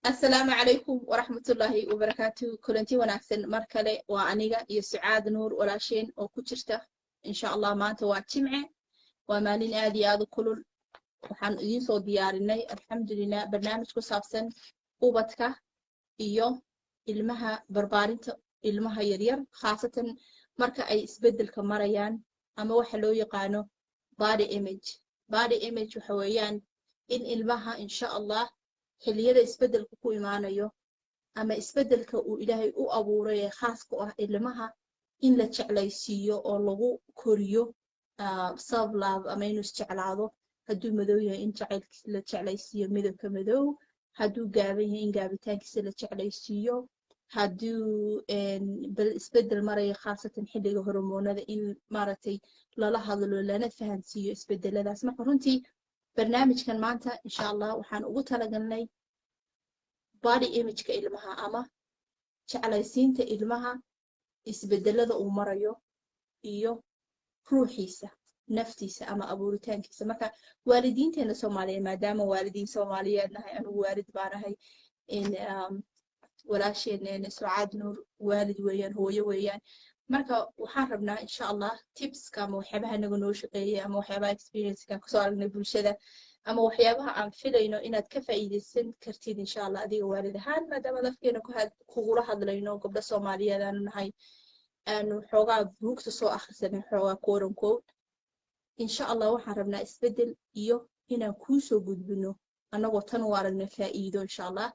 السلام عليكم ورحمة الله وبركاته كلنتي وناكسن مركلة وأنيقة يسعاد نور ولاشين وكتشرته إن شاء الله ما أنت واتشمعه ومالين آدي آدو كلل وحان ينسو دياريني الحمد لله برنامج كسابسن قوبتك إيو ilmaha barbaarinta ilmaha yaryar khaasatan marka ay isbedelka marayaan ama waxa loo yaqaano body image waxa weeyaan in ilmaha insha Allah xilliyada isbedelku ku imaanayo ama isbedelka uu Ilaahay u abuuray ee khaaska ah ilmaha in la jeclaysiiyo oo lagu koriyo self love ama inuu isjeclaado hadduu madow yahay in jacaylkiisa la jeclaysiiyo midabka madow hadduu gaaban yahay in gaabitaankiisa la jeclaysiiyo hadduu isbedel maraya khaasatan xilliga hormoonada in maaragtay lala hadlo lana fahansiiyo isbedeladaas marka runtii barnaamijkan maanta insha Allah waxaan ugu talagalnay body image-ka ilmaha ama jeclaysiinta ilmaha isbedelada uu marayo iyo ruuxiisa naftiisa ama abuuritaankiisa marka waalidiinteena Soomaaliyeed maadaama waalidiin Soomaaliyeed nahay anigu waalid baan ahay in walaasheenena Sucaad Nuur waalid weeyaan hooyo weeyaan marka waxaan rabnaa insha Allah tips ama waxyaabaha naga noo shaqeeyay ama waxyaabaha experience-ka ku soo aragnay bulshada ama waxyaabaha aan filayno inaad ka faa'iideysan kartid insha Allah adiga waalid ahaan maadaama dadkeena kugula hadlayno gabdho Soomaaliyeed aan nahay aanu xoogaa buugta soo akhrisanay xoogaa quote unquote insha Allah waxaan rabnaa isbedel iyo inaan kuu soo gudbino anagoo tan u aragnay faa'iido insha Allah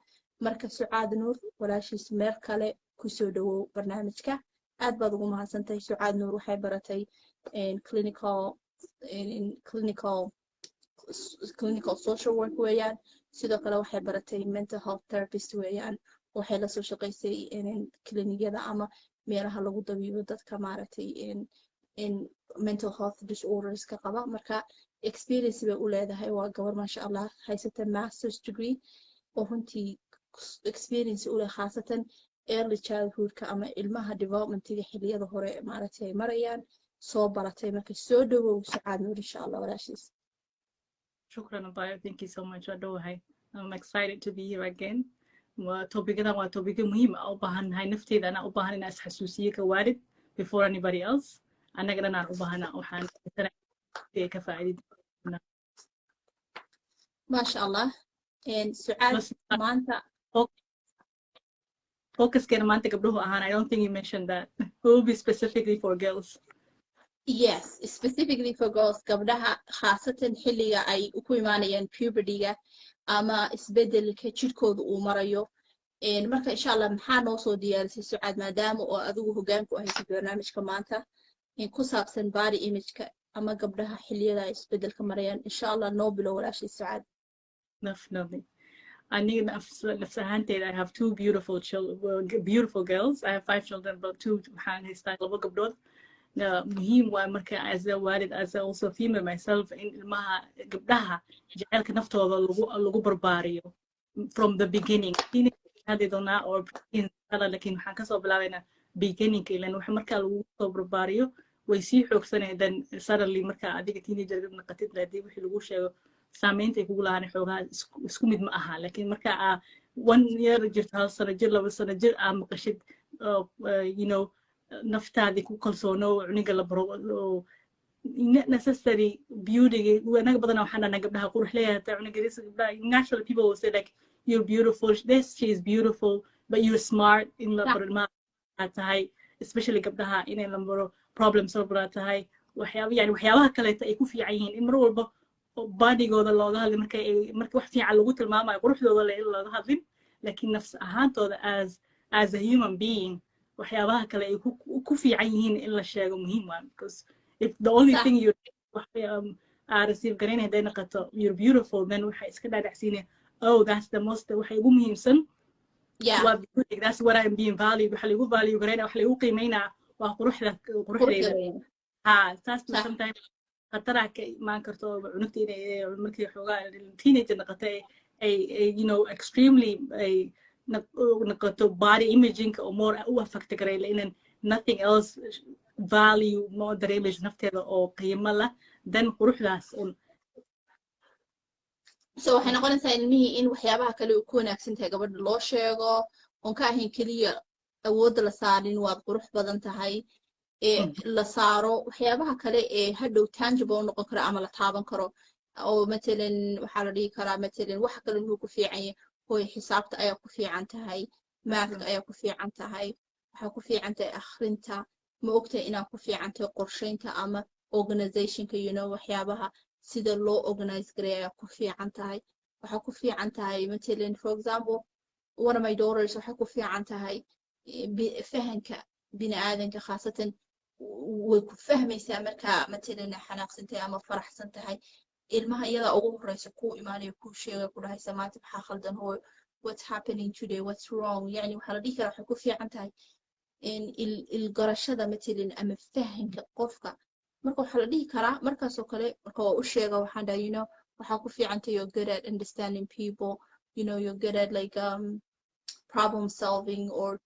marka Sucaad Nuur walaashiis meel kale ku soo dhawow barnaamijka aad baad ugu mahadsantahay Sucaad Nuur waxay baratay clinical social work weeyaan sidoo kale waxay baratay mental health therapist weeyaan waxay la soo shaqaysay klinikada ama meelaha lagu dabiibo dadka maaragtay in mental health disorders ka qaba marka experience bay u leedahay waa gabar masha Allah haysata master's degree oo runtii experience u leh khaasatan early childhood-ka ama ilmaha development-iga xilliyada hore maaragtay marayaan soo baratay marka soo dhawow Sucaad Nuur insha Allah walaashiis shukran Abaya thank you so much adowahay I'm excited to be here again topic-adan waa topic muhiim ah u baahannahay nafteeda ana u baahan inaan isxasuusiyo ka waalid before anybody else annagana aan u baahanaa waxaan ka faa'iido masha Allah Sucaad maanta focus-keena maanta gabdhuhu ahaan I don't think you mentioned that it will be specifically for girls yes specifically for girls gabdhaha khaasatan xilliga ay ku imaanayaan puberty-ga ama isbedelka jirkooda uu marayo marka insha Allah maxaa noo soo diyaarisay Sucaad maadaama oo adigu hoggaan ku ahayd barnaamijka maanta ku saabsan body image-ka ama gabdhaha xilliyada ay isbedelka marayaan insha Allah noo bilow walaashay Sucaad definitely I need nafs ahaanteeda I have two beautiful girls I have 5 children but 2 waxaan haystaa labo gabdhood muhiim waa marka as a walid as a also female myself in ilmaha gabdhaha jacaylka naftooda lagu barbaariyo from the beginning hadii doonaa or laakiin waxaan kasoo bilaabaynaa beginning ilan waxa marka lagu soo barbaariyo way sii xoogsanaydan suddenly marka adiga teenager naqatid hadii wixii lagu sheego saameynta ay kugu lahayn xoogaa isku mid ma aha laakiin marka 1 year jirta hal sano jir 2 sano jir maqashid you know naftaadii ku kalsoono cuniga la baro necessary beauty wanaag badan waxaan dhahnaa gabdhaha qurux leeyahay cuniga naturally people will say like you're beautiful she is beautiful but you're smart in la baro tahay especially gabdhaha inay la baro problem solver tahay waxyaabaha kaleeta ay ku fiican yihiin in mar walba bodigooda looga hadlin marka wax fiican lagu tilmaamayo quruxdooda looga hadlin laakiin nafs ahaantooda as a human being waxyaabaha kale ay ku fiican yihiin in la sheego muhiim waa because if the only thing you receive gareyn haday noqoto you're beautiful then waxay iska dhaadhacsiinaya oh that's the most waxay ugu muhiimsan that's what I'm being valued waxa lagu value gareyna waxa lagu qiimeynaa waa quruxdeeda taas sometimes khataraha ka imaan karto cunugta inay markii xoogaa teenager noqotay ay you know extremely noqoto body imaging or more u affect garay in nothing else value more dareemayso nafteeda oo qiimo lah dan quruxdaas so waxay noqonaysaa ilmihii in waxyaabaha kale uu ku wanaagsan tahay gabadha loo sheego oon ka ahayn keliya awoodda la saarin waad qurux badan tahay la saaro waxyaabaha kale ee hadhow tangible noqon kara ama la taaban karo oo matalan waxaa la dhihi karaa matalan waxa kale inuu ku fiican yahay hooy xisaabta ayaa ku fiican tahay mathka ayaa ku fiican tahay waxaa ku fiican tahay akhrinta ma ogtahay inaad ku fiican tahay qorsheynta ama organizationka waxyaabaha sida loo organize gareeya ayaa ku fiican tahay waxaa ku fiican tahay matalan for example one of my daughters waxay ku fiican tahay fahanka bini'aadanka khaasatan way ku fahmaysaa markaa matalan xanaaqsan tahay ama faraxsan tahay ilmaha iyada ugu horeysa ku imaanaya ku sheegay ku dhahaysa maanta maxaa khaldan hooy what's happening today what's wrong yani waxaa la dhihi karaa waxay ku fiican tahay ilgarashada matalan ama fahanka qofka marka waxaa la dhihi karaa markaasoo kale marka waa u sheega waxaan dhaha waxaa ku fiican tahay you're good at understanding people you're good at like problem solving or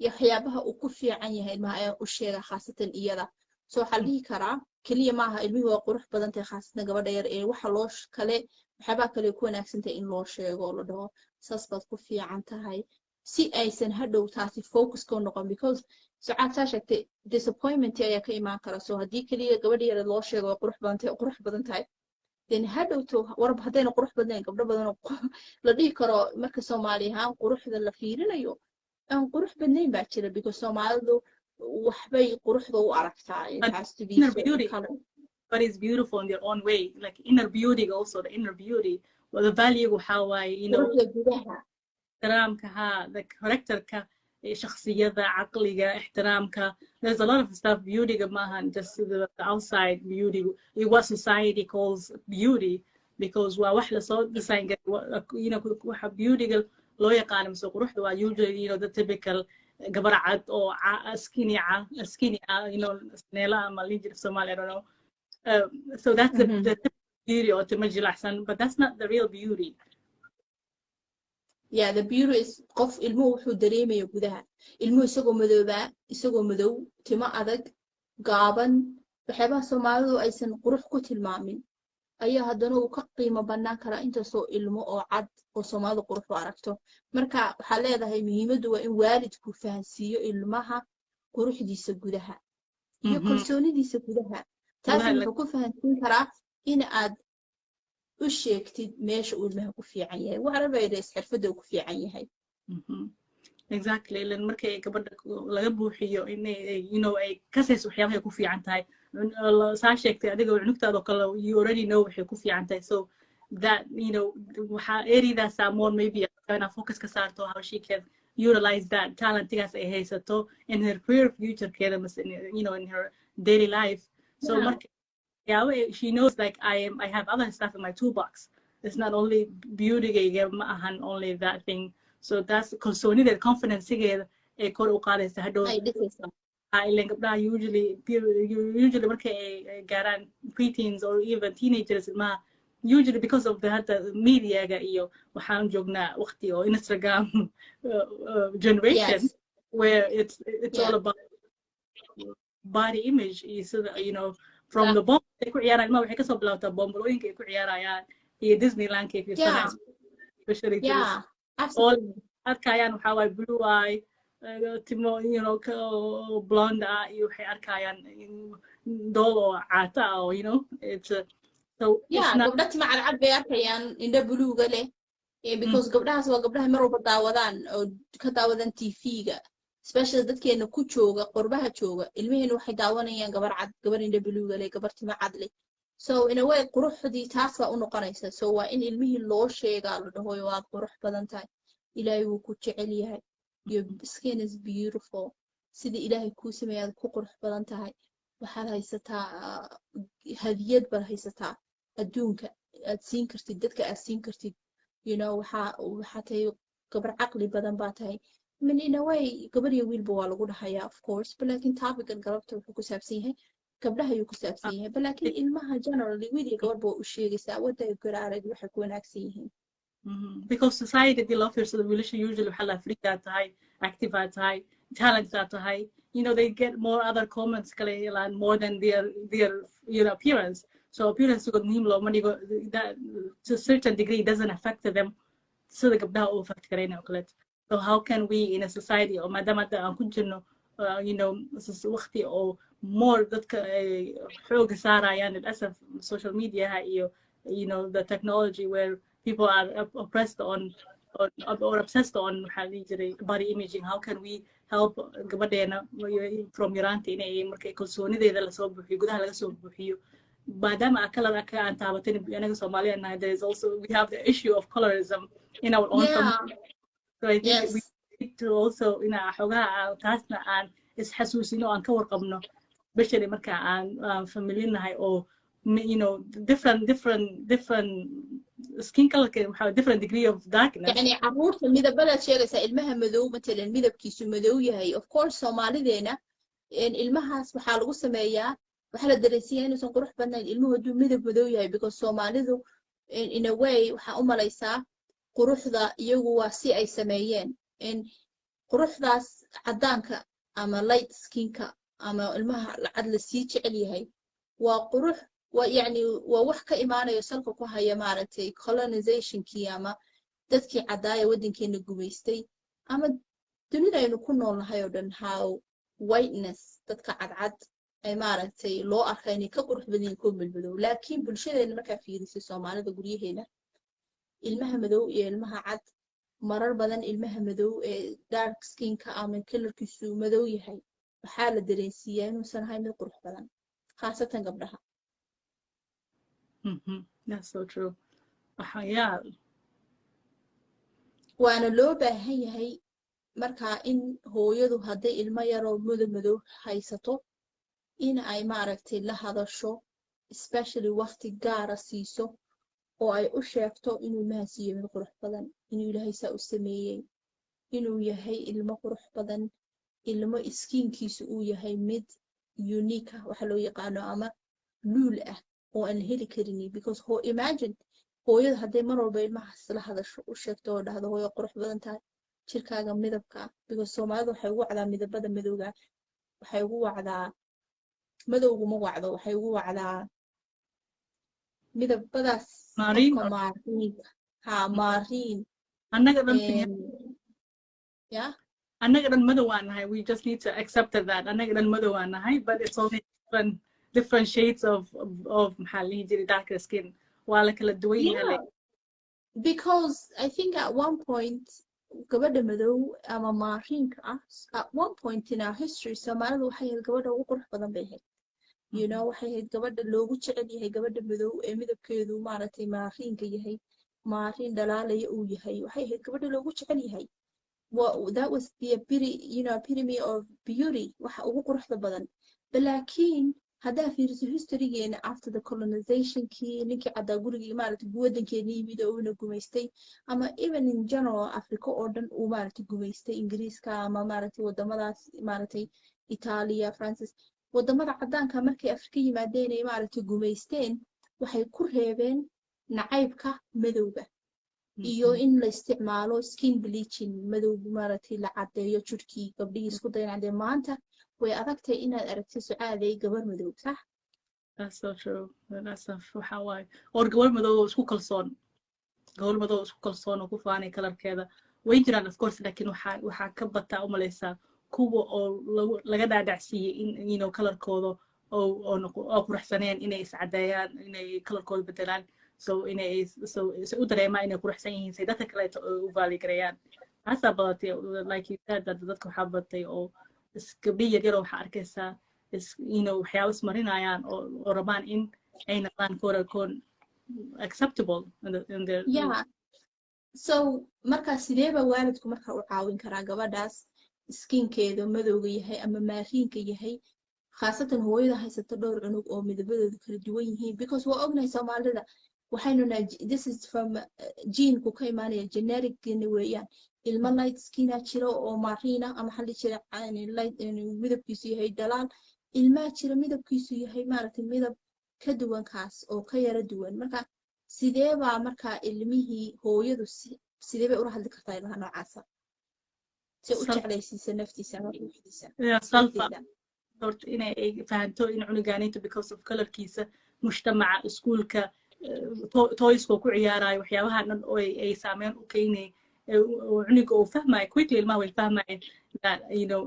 waxyaabaha uu ku fiican yahay ilmaha ayaa u sheega khaasatan iyada so waxaa la dhihi karaa keliya maaha ilmihii waa qurux badan tahay khaasatan gabadha yar ee waxa loo kale waxyaabaha kale ku wanaagsan tahay in loo sheego oo la dhaho saas baad ku fiican tahay si aysan hadhow taasi focus ka noqon because sacaad saa sheegtay disappointment ayaa ka imaan kara so haddii keliya gabadha yar loo sheego waa qurux badan tahay then hadhowto warba haddayna qurux badnayn gabdho badan la dhihi karo marka Soomaali ahaan quruxda la fiirinayo aan qurux badnayn baa jira because Soomaalidu waxbay quruxda u aragtaa it has to be beauty color but it's beautiful in their own way like inner beauty also the inner beauty well the value how I احترامك the characterka shakhsiyada aqliga ihtiramka there's a lot of stuff beauty maahan just the outside beauty what society calls beauty because waa wax la soo design waxa beauty loo yaqaan mise quruxda waa usually the typical gabar cad oo skinny neela ama lijir Somali I don't know so that's the beauty or timajilahsan but that's not the real beauty yeah the beauty is qof ilmuhu wuxuu dareemayo gudaha ilmuhu isagoo madow timo adag gaaban waxyaabaha Soomaalidu aysan qurux ku tilmaamin ayaa haddana uu ka qiimo banaan karaa intaasoo ilmo oo cad oo Soomaalidu qurux u aragto marka waxaa leedahay muhiimaddu waa in waalidku fahansiiyo ilmaha quruxdiisa gudaha iyo kalsoonidiisa gudaha taas wuxuu ku fahansiin karaa in aad u sheegtid meesha uu ilmaha ku fiican yahay waxa bayrees xirfada uu ku fiican yahay exactly lan markay gabadha laga buuxiyo in ay ka sayso waxyaabaha ku fiican tahay saa sheegtay adiga cunugtaada oo kale you already know waxay ku fiican tahay so that waxa areadaas more maybe kana focus ka saarto how she can utilize that talentigaas ay haysato in her career future keeda in her daily life so marka she knows like I have other stuff in my toolbox it's not only beauty ma ahan only that thing so that's kalsoonida confidence-geeda ee kor u qaadaysa hadhow ilan gabdhaha usually markay gaaraan preteens or even teenagers usually because of the media-ga iyo waxaan joognaa waqti oo Instagram generation where it's all about body image from the bomb ay ku ciyaaraan ilmaha waxay kasoo bilowtaa bombolooyinka ay ku ciyaarayaan iyo Disneyland-ka ay fiirsanayaan especially all arkayaan waxaa waaye blue eye timo blonde ah iyo waxay arkayaan dool oo caata ah oo it's so gabdha tima cadcad bay arkayaan indha buluuga leh because gabdhahaas waa gabdhaha mar walba daawadaan oo ka daawadaan TV-ga especially dadkeena ku jooga qurbaha jooga ilmaheena waxay daawanayaan gabar indha buluuga leh gabar tima cad leh so in a way quruxdii taas waa u noqonaysa so waa in ilmihii loo sheegaa la dhaho waad qurux badan tahay ilaahay wuu ku jecel yahay your skin is beautiful sida ilaahay kuu sameeyaad ku qurux badan tahay waxaad haysataa hadiyad baad haysataa adduunka aad siin kartid dadka aad siin kartid waxaa tahay gabar caqli badan baa tahay in a way gabar iyo wiilba waa lagu dhahayaa of course but laakiin topican galabta wuxuu ku saabsan yahay gabdhaha ayuu ku saabsan yahay but laakiin ilmaha generally wiil iyo gabarba u sheegaysaa waday garaarad waxay ku wanaagsan yihiin because society they love so the wiilasha usually waxa la free tahay active tahay talent tahay they get more other comments kale more than their appearance so appearance got muhiim looma dhigo that to a certain degree it doesn't affect them sida gabdhaha u affect karayna oo kaleeto so how can we in a society oo maadaama hadda aan ku jirno you know waqti oo more dadka xooga saarayaan للأسف social media iyo you know the technology where people are oppressed on or obsessed on body imaging how can we help gabadheena from yaraanta inay markay kalsoonideeda lasoo buuxiyo gudaha laga soo buuxiyo maadaama kalar ka aan taabatin anaga Soomaaliya nahay there is also we have the issue of colorism in our own community so I think we need to also ina xogaha taasna aan isxasuusino aan ka warqabno especially marka aan familiar nahay oo you know different skin color have a different degree of darkness يعني caruurta midabada sheegaysa ilmaha madow matalan midabkiisu madow yahay of course Soomaalideena in ilmahaas waxa lagu sameeyaa waxa la dareensiyaa inuusan qurux badnayn ilmuhu haduu midab madow yahay because Soomaalidu in a way waxa u malaysaa quruxda iyagu waa si ay sameeyeen in quruxdaas cadaanka ama light skinka ama ilmaha lacag la sii jecel yahay waa qurux يعني وwax ka imaanayo salka ku haya maaragtay colonization kii ama dadkii cadaaya wadankeena gumeystay ama dunida aynu ku noolnahay oo dhan how whiteness dadka cadcad ay maaragtay loo arkay inay ka qurux badan yihiin kuwa madow laakiin bulshadeena markaa fiirisay Soomaalida guryaheena ilmaha madow iyo ilmaha cad marar badan ilmaha madow ee dark skinka ama colorkiisu madow yahay waxa la dareensiyaa inuusan ahayn mid qurux badan khaasatan gabdhaha that's so true yeah waana loo baahan yahay marka in hooyadu haday ilmo yar oo madow haysato in ay maaragtay la hadasho especially waqti gaar ah siiso oo ay u sheegto inuu maasiyo mid qurux badan inuu Ilaahay saa u sameeyay inuu yahay ilmo qurux badan ilmo skinkiisu uu yahay mid unique ah waxa loo yaqaan ama luul ah oo aan heli karin because imagine hooyada haday mar walba ilmahaas la hadasho u sheegto oo dhahdo hooyo qurux badan tahay jirkaaga midabka because Soomaalidu waxay ugu wacdaa midabada madowga waxay ugu wacdaa madowgu ma wacdo waxay ugu wacdaa midabadaas maariin annaga dhan yeah annaga dhan madow aan nahay we just need to accept that annaga dhan madow aan nahay but it's only different shades of maxaa darker skin waa la kala duwan yahay because I think at one point gabadha madow ama maariinka ah at one point in our history Soomaalidu waxay ahayd gabadha ugu qurux badan bay ahayd you know waxay ahayd gabadha loogu jecel yahay gabadha madow ee midabkeedu maaragtay maariinka yahay maariin dhalaalaya uu yahay waxay ahayd gabadha loogu jecel yahay that was the epitome of beauty waxa ugu quruxda badan laakiin hadaa fiiriso historygeena after the colonization kii ninkii cadaa gurigii maaragtay wadankeena yimid oo uu gumeystay ama even in general Africa oo dhan uu maaragtay gumeystay Ingiriiska ama maaragtay wadamadaas maaragtay Italia France wadamada cadaanka markay Afrika yimaadeen ay maaragtay gumeysteen waxay ku reebeen nacaybka madowga iyo in la isticmaalo skin bleaching madowga maaragtay la cadeeyo jirkii gabdhihii isku dayanadeen maanta way adagtay inaad aragto sucaaday gabar madow sax that's so true that's waxa waay or gabar madow isku kalsoon oo ku faanay kalarkeeda way jiraan of course laakiin waxa ka bataa u maleysaa kuwa oo laga dhaadhacsiiyay in kalarkooda oo quruxsaneen inay iscadeeyaan inay kalarkooda bedelaan so inay u dareemaan inay quruxsan yihiin say dadka kale u vaaligareeyaan hasa badatay like you said dadka waxa batay oo gabdho yar waxa arkaysaa waxyaabo ismarinayaan oo rabaan in ay noqdaan koorkoon acceptable in their so marka sideeba waalidku marka u caawin karaa gabadhaas skinkeedu madowga yahay ama maariinka yahay khaasatan hooyada haysato dhowr cunug oo midabadoodu kala duwan yihiin because waa ognahay Soomaalida waxaynu this is from gene ku ka imaanaya genetic gene weeyaan ilma light skin jiro oo maariina ama xalli jira light midabkiisu yahay dalaal ilma jira midabkiisu yahay maaragtay midab ka duwan kaas oo ka yara duwan marka sideeba marka ilmihii hooyadu sideeba u hadli kartaa ilmaha noocaas si u jeclaysiisa naftiisa ama ruuxdiisa salfa horta inay fahanto in cunugaaniinta because of colorkiisa mujtamaca iskuulka toyska ku ciyaarayo waxyaabaha dhan oo ay saameyn u keenay cunuga uu fahmayo quickly ilmaha way fahmayeen that you know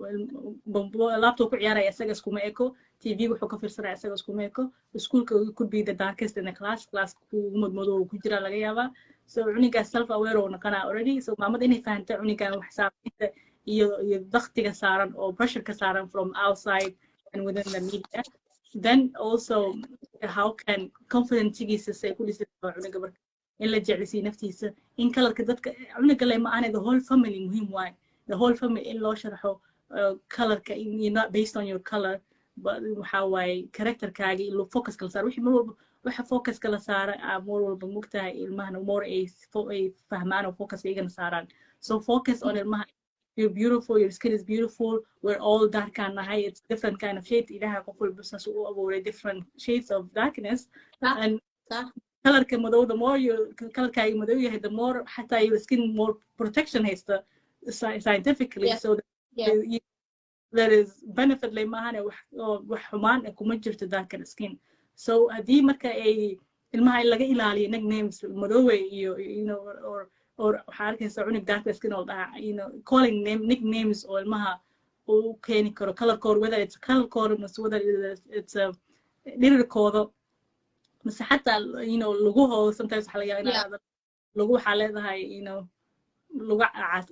laptop ku ciyaaraya isaga iskuma eko tv wuxuu ka fiirsanaya isaga iskuma eko iskuulka could be the darkest in the class ku madmadow ku jira laga yaabaa so cunuga self aware oo noqonaa already so maamada inay fahanto cunugan wax saameynta iyo daqtiga saaran oo pressure ka saaran from outside and within the media then also how can confidence-giisa say ku dhisan cunuga marka in la jeclisiyo naftiisa in kalarka dadka cunuga leh ma ahanay the whole family muhiim waay the whole family in loo sharxo kalarka you're not based on your color but waxa waaye characterkaaga ilo focus kala saar wixii mar walba waxa focus kala saara mar walba mugtahay ilmaha more ay fahmaan oo focus igana saaraan so focus on ilmaha you're beautiful, your skin is beautiful, we're all dark kind of high, it's different kind of shades. Ilaha qoful business over different shades of darkness. And color kamado, the more you color kamado you have, the more hata your skin more protection has the scientifically. Yeah. So there is benefit like mahana وحمان كمان جرت dark kind of skin. So هذه مركا أي المها اللي إلى nicknames مدوي you know or حاركين سعونك dark skin or you know calling nicknames or المها okay color code whether it's a color code whether it's a little code بس حتى you know لغوها sometimes حلاقي أنا لغو حالة هاي you know لغة عاد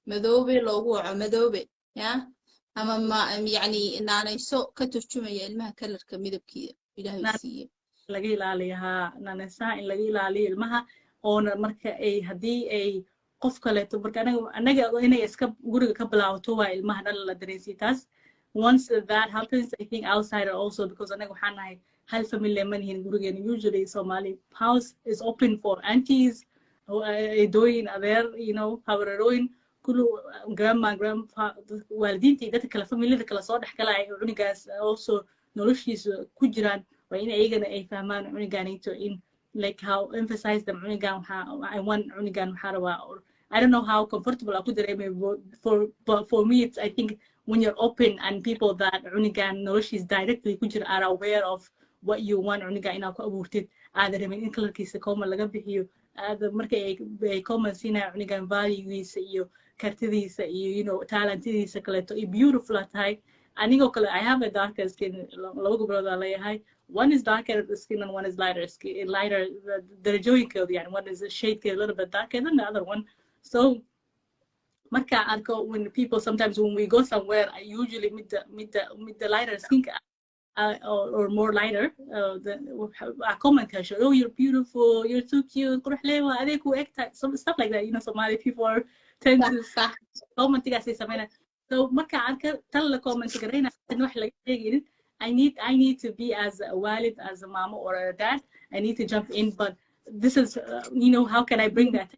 مذوبي لغو مذوبي يا أما ما يعني إن أنا يسوق كتشومي المها كلر كميدب كذا إلهي يسيه لقي لاليها نانسا إن لقي لالي المها oona marka ay hadii ay qof kale to marka anaga inay iska guriga ka bilaawto waa ilmaha dhan la dareensiyo taas once that happens I think outside also because anaga waxaan nahay hal family manihin gurigeena usually Somali house is open for aunties doing adeer you know habareeroyin kullu grandpa waalidiintii dadka kala familiyada kala soo dhex galay cunigaas also noloshiisa ku jiraan waa in ayagana ay fahmaan cunigaanito in like how emphasize them I want unigan or I don't know how comfortable I could for me it's I think when you're open and people that unigan knowledge is directly are aware of what you want unigan ina ku abuurtid aad reemin in colorkiisa koma laga bixiyo aad markay ay koma sina unigan values iyo kartidiisa iyo you know talentidiisa kale to beautiful tahay anigo kale I have a darker skin laba gabdhood aan leeyahay one is darker skin and one is lighter skin lighter the joint and one is a shade a little bit darker than the other one so marka arko when people sometimes when we go somewhere I usually meet the lighter skin or more lighter I comment oh you're beautiful you're too cute qurux leewa adeeku egta some stuff like that you know Somali people tend to comment say samena so marka arka tan la comment garayna wax laga sheegin I need to be as a walid, as a mama or a dad. I need to jump in, but this is, you know, how can I bring that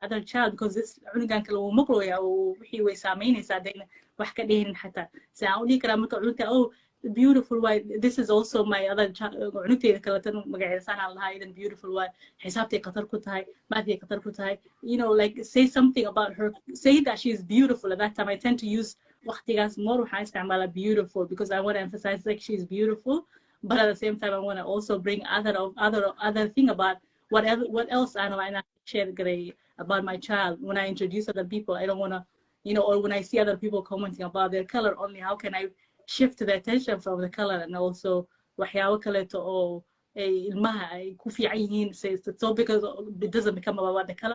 other child? Because this, he was oh, beautiful wife. This is also my other child. Beautiful wife. You know, like say something about her. Say that she's beautiful. At that time, I tend to use more beautiful because I want to emphasize like she's beautiful, but at the same time I want to also bring other thing about what else I know and I share about my child when I introduce other people. I don't want to, you know, or when I see other people commenting about their color only, how can I shift the attention from the color and also waxyaabo kaleeto oo ilmaha ay ku fiican yihiin so because it doesn't become about the color